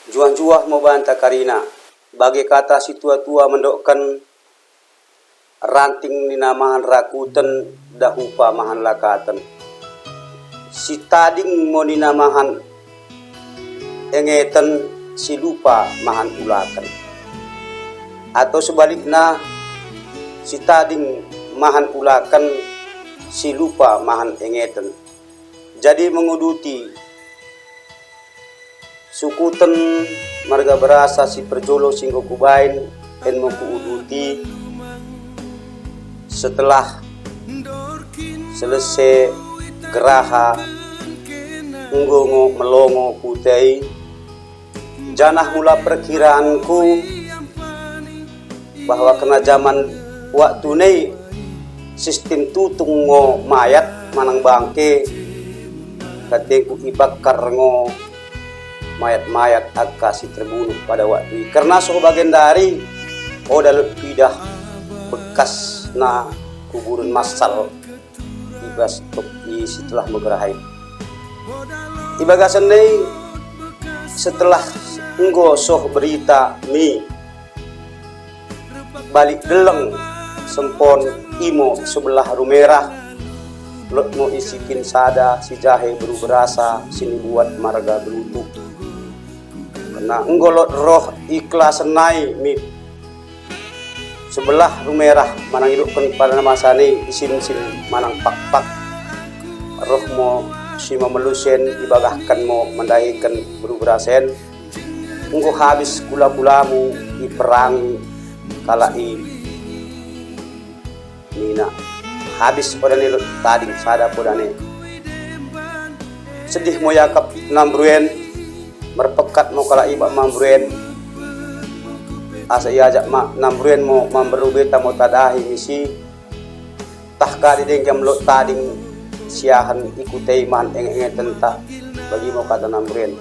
juah-juah mau banta karina. Bagi kata si tua-tua mendokkan ranting ninamahan rakuten dahupa mahan lakaten. Si tading mo ninamahan engeten si lupa mahan ulakan. Atau sebaliknya si tading mahan ulakan si lupa mahan engeten. Jadi menguduti sukuten marga berasa si perjolo singgo kubain en mau kuuduti setelah selesai geraha nggongo melongo putih janah mula perkiraanku bahwa kena zaman waktu ini sistem tutung ngo mayat manang bangke katengku ibakar ngo mayat-mayat agak si terbunuh pada waktu itu. Karena sebagian dari dalam pidah bekas na kuburan massal ibas topi setelah mengerahai. Ibagasan ini setelah nggosoh berita mi balik deleng sempon imo sebelah rumerah lot mau isikin sada si jahe beru berasa sini buat marga berutuh. Karena enggolot roh ikhlas senai mi sebelah rumerah manang hidupkan pada nama sani isin-isin manang pak-pak roh mo si memelusen ibagahkan mo mendahikan beruberasen enggo habis kula-kulamu diperangi kalai nina habis pada nilot tadi sada pada ne sedih mo yakap nambruen merpekat mau kala iba mambruen asa iajak nambruen mau mamberu beta mau tadahi misi tah kali deng jam lot tading siahan ikutai man eng tenta bagi mau kata nambruen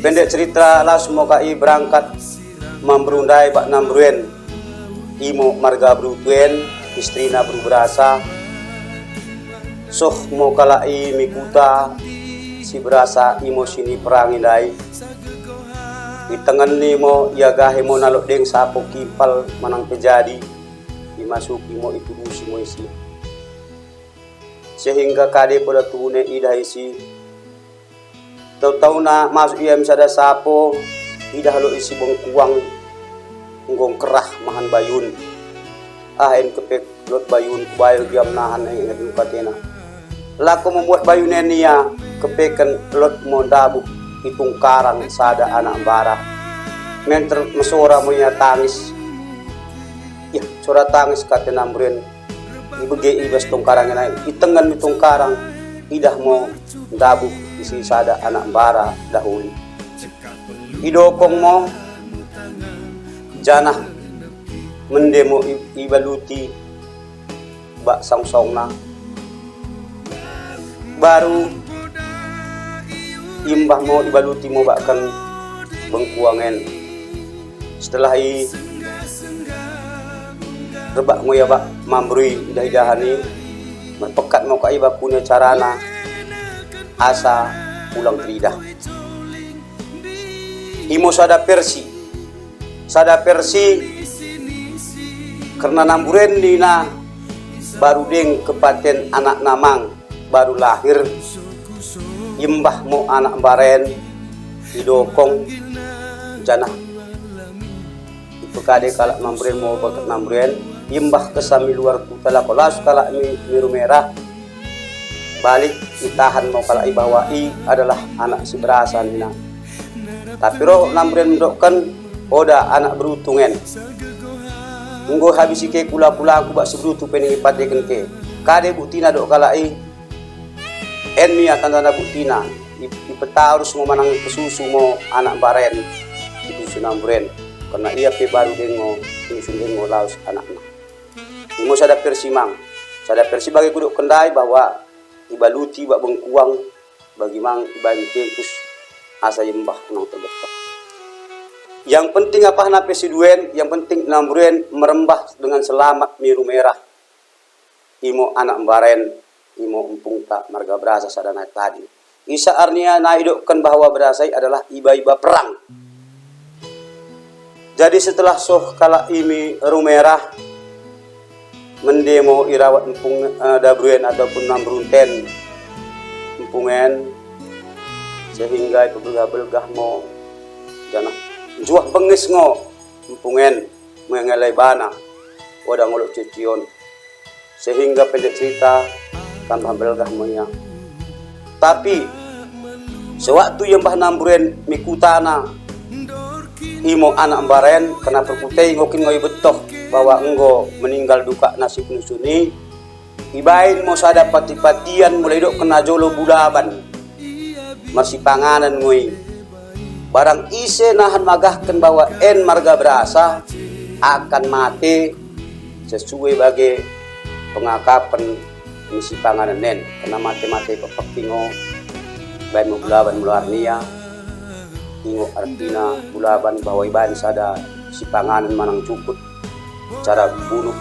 pendek cerita langsung mau kai berangkat mamberundai bak nambruen imo marga brutuen istrina beru berasa soh mau kala i mikuta si berasa imo sini perangi dai di tangan nimo ia gahe mo nalok deng sapo kipal manang terjadi dimasuki mo itu dusi mo isi sehingga kade pada tune idah isi tahu na masuk ia misada sapo idah lo isi bengkuang nggong kerah mahan bayun en kepek lot bayun kubayal diam nahan yang ngadu katena laku membuat bayunen nia kepekan lot mo dabu itung karang sada anak bara menter mesora mo nya tangis ya sora tangis kate nambruen ibege ibas tong karang nai itengan mitung karang idah mo dabu isi sada anak bara dahulu idokong mo janah mendemo ibaluti bak sangsong na baru imbah mau ibaluti mau bakkan bengkuangen setelah rebak mo ya bak mambrui dah-idahani merpekat mau kai bak punya carana asa pulang tridah imo sada persi karena namburen dina baru deng kepaten anak namang baru lahir imbah mo anak baren idokong janah itu kade kalak namburen mo bakat namburen imbah kesami luar kutala kolas kalak miru merah balik itahan mo kalak ibawai adalah anak si berasa nina tapi roh namburen mendokkan oda anak berutungan nggo habisi ke kula-kula aku bak sebrutu pening ipatekan ke kade butina dok kalai enmi akan tanda butina ipeta harus mau manang kesusu mau anak baren itu sunambren karena ia pe baru dengo susun dengo laus anaknya mau sada persimang sada persi bagi kuduk kendai bahwa ibaluti bak bengkuang bagi mang ibani tempus asa yembah nang terbetok. Yang penting apa nape siduen, yang penting nambruen merembah dengan selamat miru merah. Imo anak baren, imo empung tak marga berasa sadana tadi. Isa arnia naidokkan bahwa berasai adalah iba-iba perang. Jadi setelah soh kala imi rumerah mendemo irawat empung dabruen ataupun nambrunten empungen sehingga belgah-belgah mo janah juah bengis ngo empungen mengelai bana wadah ngolok cucion sehingga pendek cerita tambah belgah monya. Tapi sewaktu yang bah nambruen mikutana imo anak baren kena perkutai ngokin ngoi betoh bahwa enggo meninggal duka nasib nusuni ibain mau sada pati-patian mulai dok kena jolo bulaban masih panganan ngoi barang ise nahan magahkan bahwa en marga berasa akan mati sesuai bagai pengakapan misi panganan nen kena mati-mati pepektingo bain mau bulaban mular nia ingo artina bulaban bahwa iban sada si panganan manang cukut cara bunuh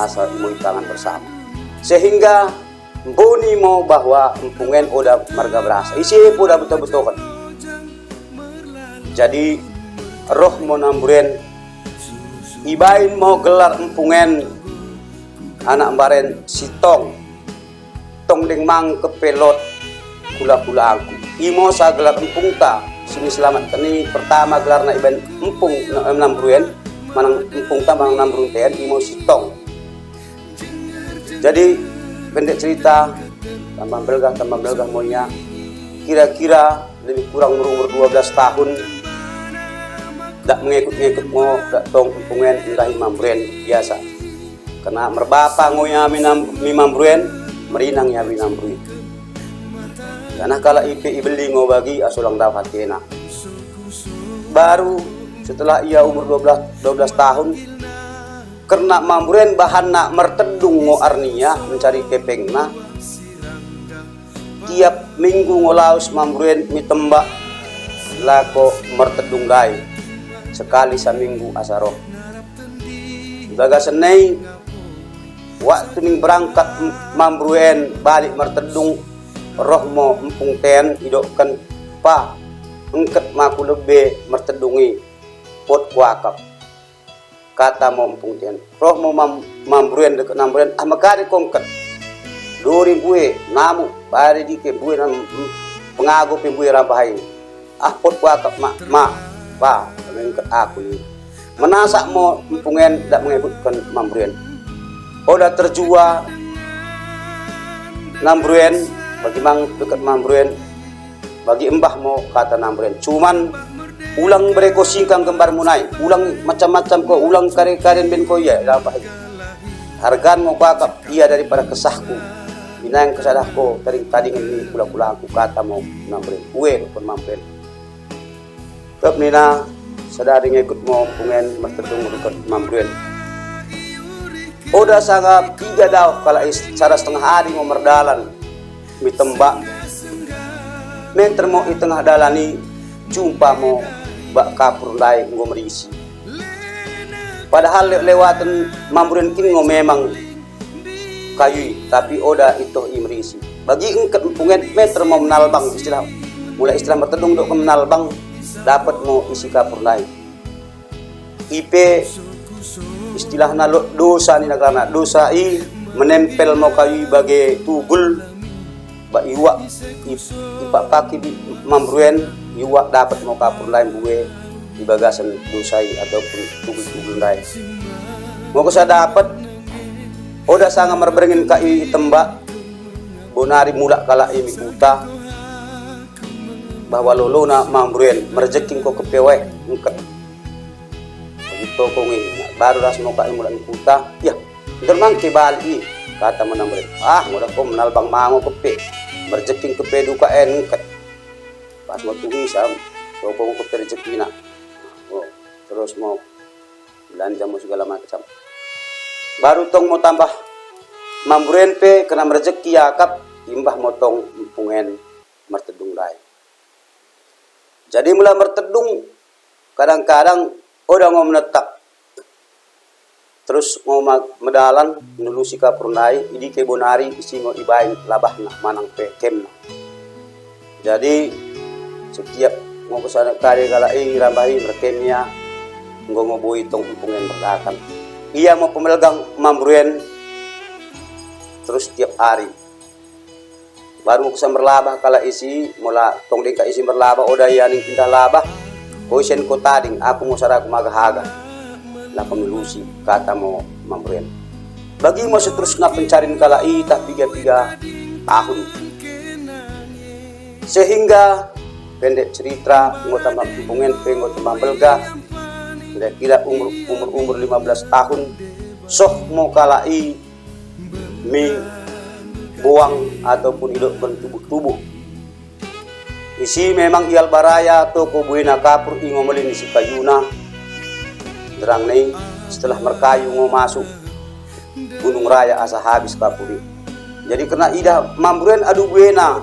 asal imo tangan bersama sehingga boni mo bahwa empungen oda marga berasa isi udah betul-betul kan. Jadi roh mo namburen ibain mo gelar empungen anak baren sitong tong deng mang kepelot kula-kula aku imo sa gelar empung ta sini selamat ini pertama gelar na iban empung nambruen manang empung ta manang nambrun ten imo sitong. Jadi pendek cerita tambah belgah monya kira-kira lebih kurang umur 12 tahun dak mengikut mo dak tong empungen indahi mambruen biasa kena merbapa ngoya mi mambruen merinang ya mi nambruen. Karena kala IP ibeli ngobagi asulang dapat kena. Baru setelah ia umur 12 tahun karena mamburen bahan nak mertedung ngo arnia mencari kepengna tiap minggu ngolaus mamburen mitembak lako mertedung dai sekali saminggu asaro. Baga senei waktu ning berangkat mamburen balik mertedung roh mo empung ten idokkan pa engket maku lebe mertedungi pot kuakap kata mo empung ten roh mo mambruen deket nambruen makari kongket duri bue namu bari dike bue nam pengago pe bue rampahain pot kuakap ma pa engket aku ni menasak mo empungen dak mengikutkan mambruen oda terjua nambruen bagi mang dekat mambruen bagi embah mo kata nambruen cuman ulang bereko singkang kembar munai ulang macam-macam ko ulang kare-karen ben ko ya apa hargan mo bakap iya daripada kesahku binang kesadahku tadi ini pula-pula aku kata mo nambruen kue pun mambruen tep nina sadari ngikut mo pungen mertedung dekat mambruen oda sangat 3 daw kala cara setengah hari mo merdalan mitembak menter mo i tengah dalani jumpa mo bak kapur lai ngo merisi padahal lewatan mamburen kin ngo memang kayu tapi oda itu i merisi bagi engket empungen meter mo menalbang istilah mulai istilah bertedung dok menalbang dapat mo isi kapur lai IP istilahna dosa ni nagarana dosa i menempel mo kayu bagai tugul ba iwa ipak paki mambruen iwa dapat mau kapur lain buwe di bagasan dosai ataupun tugul lain mau kesa dapat oda sangat merberengin kai tembak bonari mula kala ini buta bahwa lolona mambruen merjeking ko kepewe engket begitu kongi baru ras mau kai mulan buta ya dermang ke bali kata menambruen mudah ko menalbang mango kepe berjeking kepe duka engket pas mau tuhi sam sokong kepe rezeki nak terus mau belanja mau segala macam baru tong mau tambah mamburen pe kena rezeki akap imbah motong empungen mertedung lain jadi mulai mertedung kadang-kadang udah mau menetap terus mau medalan nulusi ka purnai idi ke bonari isi mau ibain labahna manang pekemna. Jadi setiap mau kesana kali kalai rambahi merkemnya ngomoboi tong impungen berdakan. Ia mau pemelgang mambruen terus tiap hari. Baru mau kesana berlabah kala isi mula tong dengka isi berlabah oda yaning pindah labah. Koisen ko tading aku mau saraku magahaga. Lah pemilusi kata mau mambruen. Bagi mau seterusnya pencarin kala itah 3 tahun. Sehingga pendek cerita ngota mampungen ngota mambelga kira-kira umur 15 tahun sok mau kalai mi buang ataupun hidup bertubuh-tubuh isi memang ial baraya atau kubuina kapur ingomelin isi kayuna derang nih setelah merkayu mau masuk gunung raya asa habis kapuri. Jadi kena ida mambruen adu buena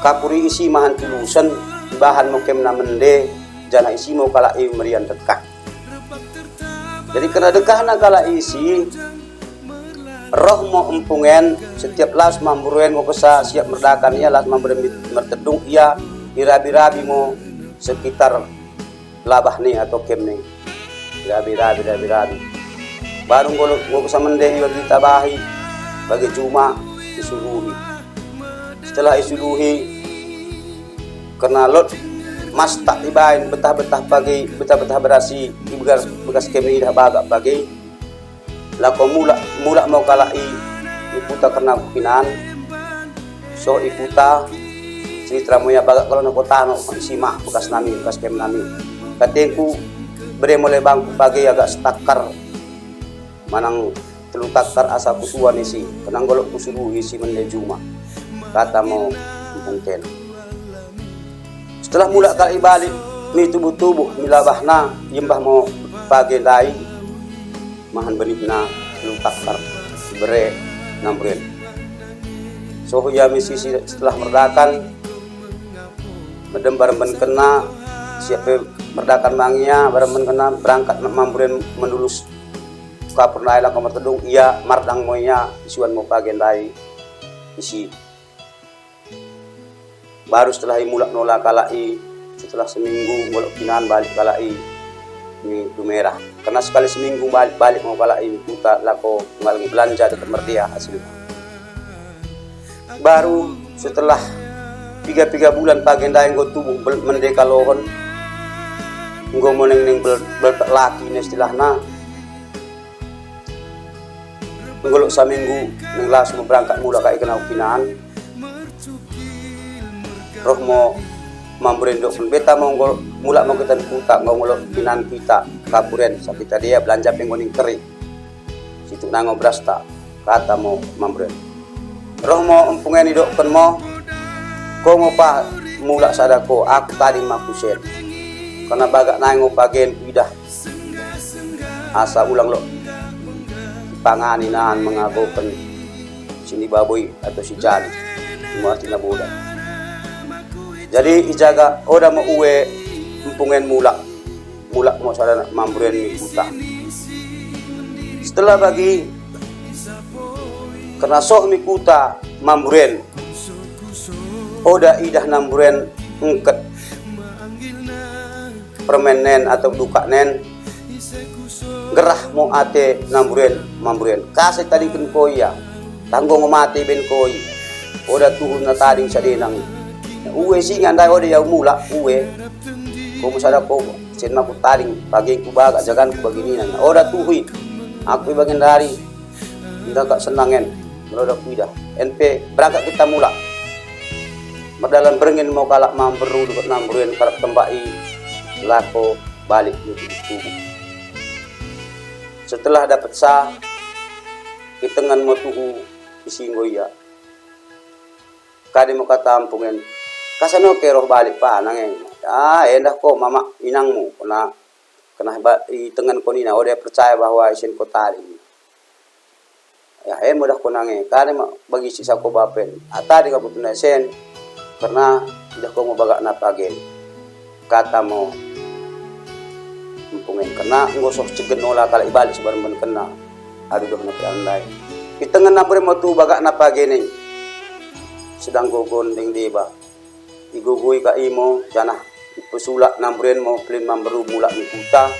kapuri isi mahan tulusan bahan mokem namende jana isi mau kala merian dekah. Jadi kena dekah na kala isi roh mau empungen setiap las mambruen mau kesa siap merdakan ia las mambruen mertedung ia irabi-rabi mau sekitar labah nih atau kem nih irabi-rabi baru mau kesa mende bagi tabahi bagi cuma isuluhi. Setelah isuluhi kena lot mas tak ibain betah-betah pagi betah-betah berasi bekas kemi dah bagak pagi lako mula mau kalai iputa kena kinan so iputa cerita moya bagak kalau nak kotano simak bekas nami bekas kemi nami katengku beri mulai bangku pagi agak stakar manang telu takar asa kusuan isi kenang golok kusuruhi si mendejuma kata mau mungkin. Setelah mula kali balik mi tubuh-tubuh mi labahna yimbah mau pagi lai mahan benihna lu takar bere nambruen. So ya misi setelah merdakan medem bareng kena siapa merdakan mangia bareng kena berangkat mambruen mendulus kapurnai lah kamar tedung ia mardang moya isuan mau pagi lai isi. Baru setelah mulak nolak kalai setelah seminggu mulak kinan balik kalai ini merah karena sekali seminggu balik mau kalai kita lako ngalangi belanja dekat merdia hasil. Baru setelah 3 bulan pagenda yang tubuh mendeka lohon nggo moneng laki ne istilahna nggolok saminggu neng las mau berangkat mula kai kena ukinan roh mau mambruen dok beta mau mula mau kita putak mau ngolok kinan kita kaburen sakita dia belanja penggoning kering situ nango brasta kata mau mambruen roh mau empungan dok kan mau ko mau pa mula sadako aku tadi makusen karena bagak nango bagian idah asa ulang lo pangani nahan mengagokan sini baboy atau si jali semua tina budak. Jadi ijaga oda mau uwe empungen mula mau sadana mambruen mi buta. Setelah bagi kena sok mi kuta mambruen oda idah nambruen engket permenen atau duka nen gerah mau ate mambruen kasih tadi ken koya tanggung mati ben koi oda tuhun na tading sadenang uwe sih ngandai ode ya mula uwe ko musada ko sen maku taring pagi ku baga jagan ku begini nang oda tuhui aku bagian dari ndak kak senangen meroda kuida NP berangkat kita mula berdalan berengen mau kalak mamberu dekat nambruen karep tembai lako balik tubuh. Setelah dapat sah itengan mau tuhu isi ngoya kade mau kata ampungan kasano keroh balik pa nangeng endah ko mama inangmu kena i tengan ko nina ode percaya bahwa isen ko tali ya mudah ko nange kade bagi sisa ko bapen tadi ka putuna sen karena udah ko mo baga na pagen kata mo empungen kena ngosok cegen olah kala ibalik sebarang kena aduh doh napi andai itengen napure motu bagak napa gini sedang gogon ding deba igugui ka imo janah pesulak nambren mau pelin mamberu mulak ni kuta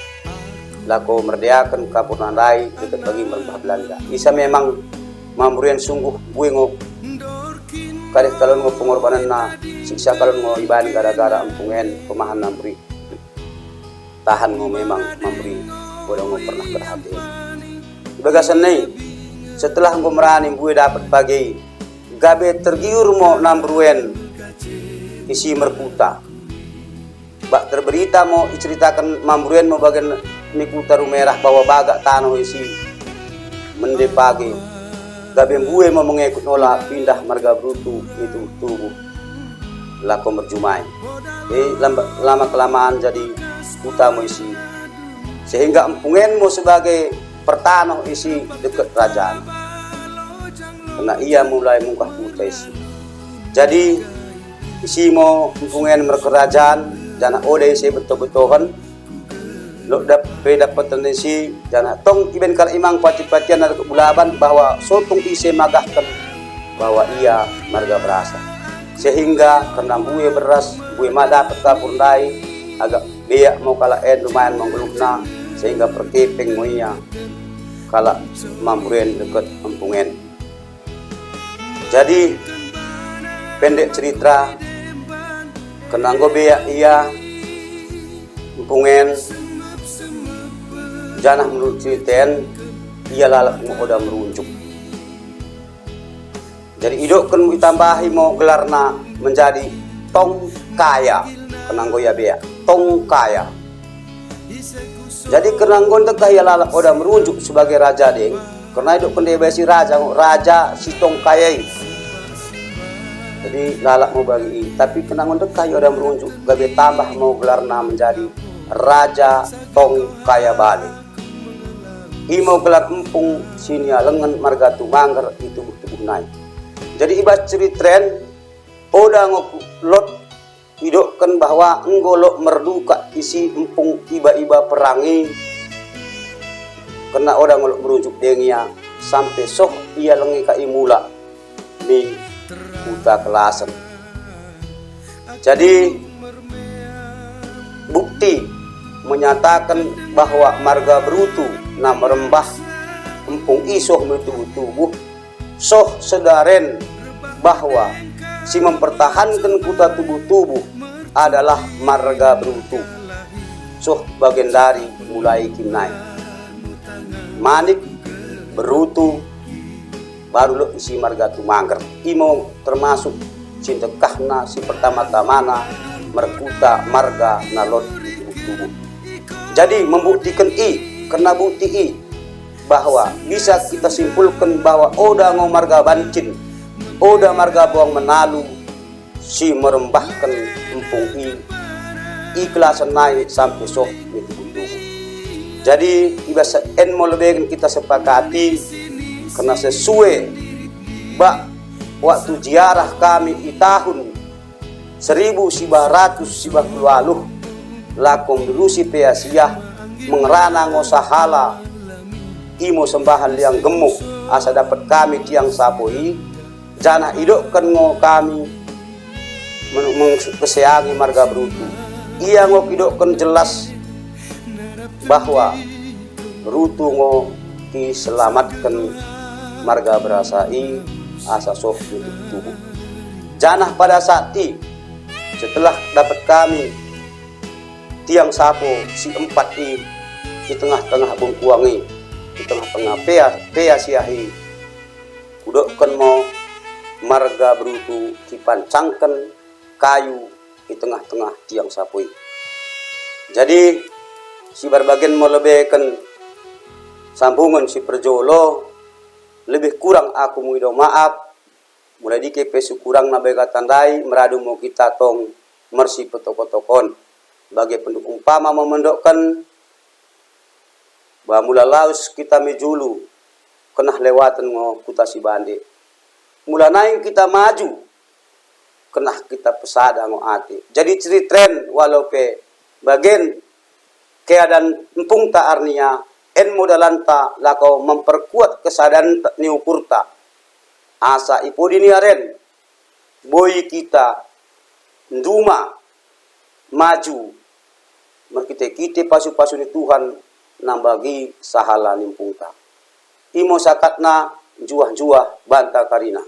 lako merdeakan kapur nandai dekat bagi merubah Belanda isa memang mambruen sungguh buengok kadeh kalau ngo pengorbanan na siksa kalau ngo iban gara-gara empungen pemahan nambri tahan ngo memang memberi bodoh ngo pernah berhati bagasan nih setelah ngo merani gue dapat pagi gabe tergiur mo nambruen isi merkuta bak terberita mau diceritakan mambruen mau bagian nikuta rumerah bawa bagak tanah isi mende pagi gabe gue mau mengikut nola pindah marga brutu itu tubuh lako merjumai lama kelamaan jadi utama isi sehingga empungen mau sebagai pertanoh isi dekat kerajaan karena ia mulai mungkah buta isi jadi isi mau empungen merkerajaan jana ode isi betul-betulkan lo dapat tendensi jana tong iben kal imang pati-patian ada kebulaban bahwa sotong isi magahkan bahwa ia marga berasa sehingga karena gue beras gue mah dapat kapundai agak biak mau kala lumayan menggelukna sehingga perkepeng mo iya kala mambruen dekat empungen jadi pendek cerita kenanggo biak iya empungen janah menurut ceriten ia lalak mau udah merunjuk jadi idok kan ditambahi mau gelarna menjadi tong kaya kenanggo ya bea tong kaya jadi kenanggo itu kaya lalak udah merunjuk sebagai raja ding karena idok pendebasi raja si tong kaya jadi lalak mau bagi tapi kenanggo itu kaya udah merunjuk gabe tambah mau gelarna menjadi raja tong kaya balik mau gelar empung sinia lengan marga tumangger itu tubuh naik jadi ibas ceritren oda ngokulot idokkan bahwa enggolok merduka isi empung iba-iba perangi kena oda ngolok merujuk dengia sampai soh ia lengi ka imula di buta kelasan jadi bukti menyatakan bahwa marga Brutu na merembah empung isoh tubuh soh sedaren bahwa si mempertahankan kuta tubuh adalah marga Brutu soh bagian dari mulai kinai manik Brutu baru lo isi marga Tumangger imo termasuk cintekahna si pertama-tamana merkuta marga nalot tubuh jadi membuktikan kena bukti bahwa bisa kita simpulkan bahwa oda ngo marga Bancin oda marga Buang Menalu si merembahkan empung ikhlasan naik sampai soh itu tubuh jadi ibasa mau lebih kita sepakati karena sesuai bak waktu ziarah kami di tahun 1900 lakom dulu si peasiah mengerana ngosahala imo sembahan liang gemuk asa dapat kami tiang sapoi jana idokkan ngo kami mengkeseangi marga Brutu ia ngo idokkan jelas bahwa Brutu ngo diselamatkan marga berasai asa soh tubuh janah pada saat setelah dapat kami tiang sapo si empat di tengah-tengah bungkuangi di tengah-tengah pea siahi udokkan mau marga Brutu dipancangkan kayu di tengah-tengah tiang sapoi jadi si berbagian mau lebihkan sambungan si perjolo lebih kurang aku muido maaf mulai dike pesu kurang nabega tandai meradu mau kita tong mersi petokon bagi pendukung umpama memendokkan bahwa mula laus kita mejulu kena lewatan ngo kuta si bande mula naing kita maju kena kita pesada ngo ati jadi ceritren walau pe bagian keadaan empung ta arnia en modalanta lakau memperkuat kesadaran niukurta asa ipodini aren boy kita nduma maju merkite-kite pasu-pasu ni Tuhan nambagi sahala nimpungta imo sakatna juah-juah banta karina